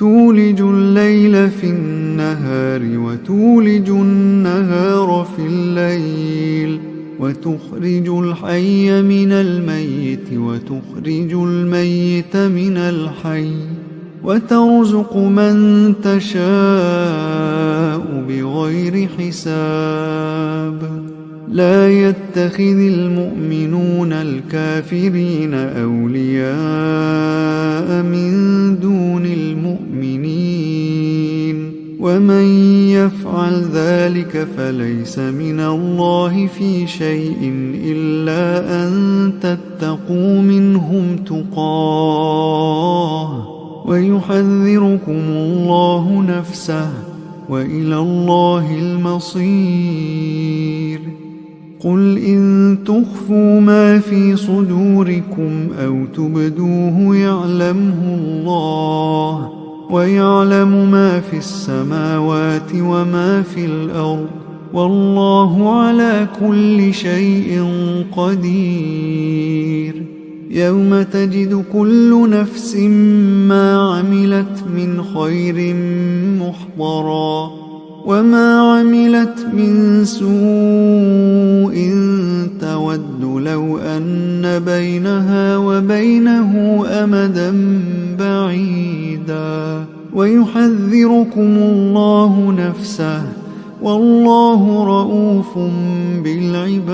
تولج الليل في النهار وتولج النهار في الليل وتخرج الحي من الميت وتخرج الميت من الحي وترزق من تشاء بغير حساب. لا يتخذ المؤمنون الكافرين أولياء من دون المؤمنين ومن يفعل ذلك فليس من الله في شيء إلا أن تتقوا منهم تقاه ويحذركم الله نفسه وإلى الله المصير. قل إن تخفوا ما في صدوركم أو تبدوه يعلمه الله ويعلم ما في السماوات وما في الأرض والله على كل شيء قدير. يوم تجد كل نفس ما عملت من خير محضرا وما عملت من سوء تود لو أن بينها وبينه أمدا بعيدا ويحذركم الله نفسه والله رؤوف بالعباد.